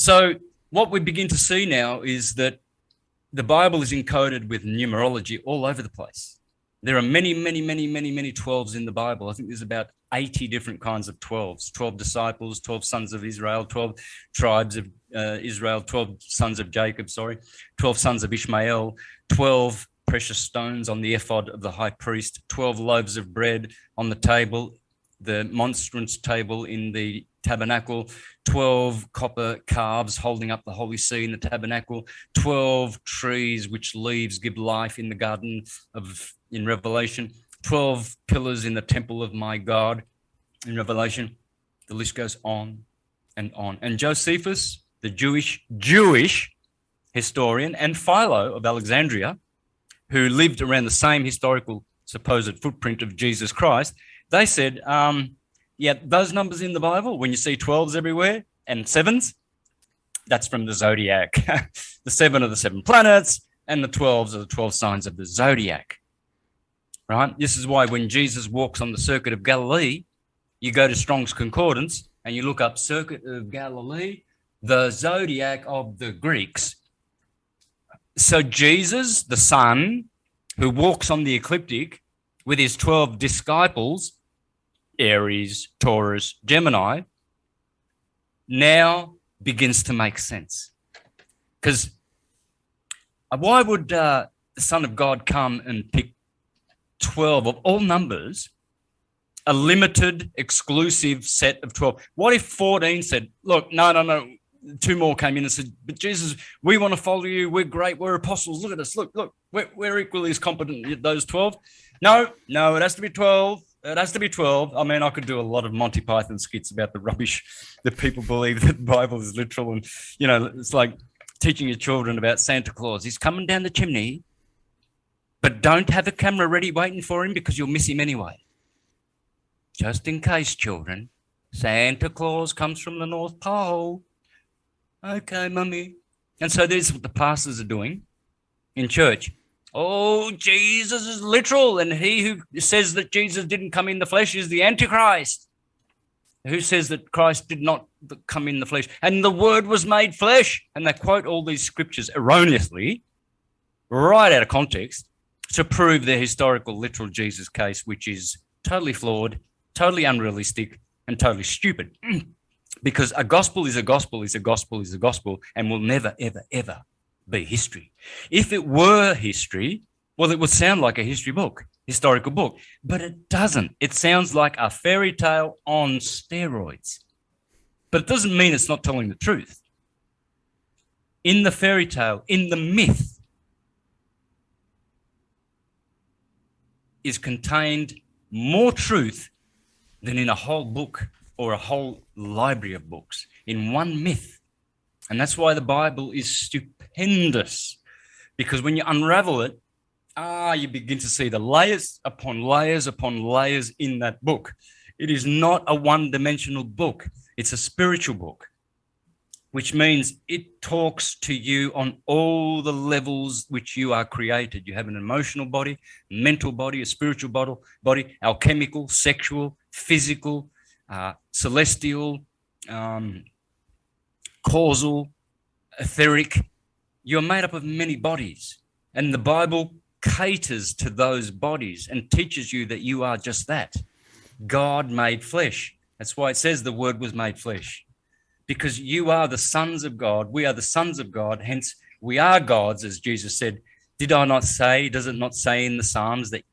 So what we begin to see now is that the Bible is encoded with numerology all over the place. There are many, many, many, many, many 12s in the Bible. I think there's about 80 different kinds of 12s, 12 disciples, 12 sons of Israel, 12 tribes of Israel, 12 sons of Jacob, 12 sons of Ishmael, 12 precious stones on the ephod of the high priest, 12 loaves of bread on the table, the monstrance table in the tabernacle, 12 copper calves holding up the holy see in the tabernacle, 12 trees which leaves give life in the garden in Revelation, 12 pillars in the temple of my God in Revelation. The list goes on and on. And Josephus, the Jewish historian, and Philo of Alexandria, who lived around the same historical supposed footprint of Jesus Christ, they said, those numbers in the Bible, when you see 12s everywhere and 7s, that's from the zodiac. The 7 are the 7 planets, and the 12s are the 12 signs of the zodiac. Right? This is why when Jesus walks on the circuit of Galilee, you go to Strong's Concordance and you look up circuit of Galilee, the zodiac of the Greeks. So Jesus, the Son, who walks on the ecliptic with his 12 disciples, Aries, Taurus, Gemini, now begins to make sense. Because why would the Son of God come and pick 12 of all numbers, a limited, exclusive set of 12? What if 14 said, look, no, 2 more came in and said, but Jesus, we want to follow you. We're great. We're apostles. Look at us. Look, we're equally as competent as those 12. No, it has to be 12. It has to be 12. I mean, I could do a lot of Monty Python skits about the rubbish that people believe that the Bible is literal. And, it's like teaching your children about Santa Claus. He's coming down the chimney, but don't have a camera ready waiting for him because you'll miss him anyway. Just in case, children, Santa Claus comes from the North Pole. Okay, mummy. And so this is what the pastors are doing in church. Oh, Jesus is literal, and he who says that Jesus didn't come in the flesh is the Antichrist. Who says that Christ did not come in the flesh, and the Word was made flesh. And they quote all these scriptures erroneously, right out of context, to prove their historical literal Jesus case, which is totally flawed, totally unrealistic, and totally stupid. Because a gospel is a gospel is a gospel is a gospel, and will never, ever, ever be history. If it were history, well, it would sound like a historical book, but it doesn't. It sounds like a fairy tale on steroids. But it doesn't mean it's not telling the truth. In the fairy tale, in the myth, is contained more truth than in a whole book or a whole library of books, in one myth. And that's why the Bible is stupendous, because when you unravel it, you begin to see the layers upon layers upon layers in that book. It is not a one-dimensional book. It's a spiritual book, which means it talks to you on all the levels which you are created. You have an emotional body, mental body, a spiritual body, alchemical, sexual, physical, celestial, causal, etheric. You're made up of many bodies, and the Bible caters to those bodies and teaches you that you are just that. God made flesh. That's why it says the Word was made flesh, because you are the sons of God. We are the sons of God. Hence, we are gods, as Jesus said. Did I not say, does it not say in the Psalms that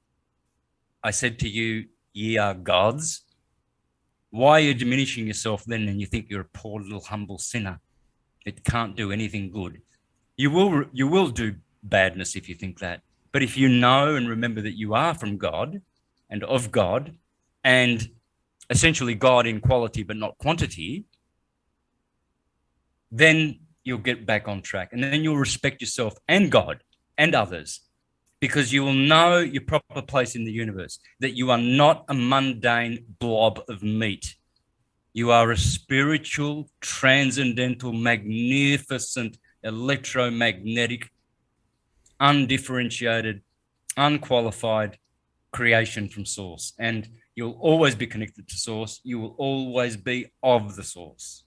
I said to you, ye are gods? Why are you diminishing yourself then and you think you're a poor little humble sinner? It can't do anything good. You will do badness if you think that. But if you know and remember that you are from God and of God, and essentially God in quality but not quantity, then you'll get back on track. And then you'll respect yourself and God and others, because you will know your proper place in the universe, that you are not a mundane blob of meat. You are a spiritual, transcendental, magnificent, electromagnetic, undifferentiated, unqualified creation from source. And you'll always be connected to source. You will always be of the source.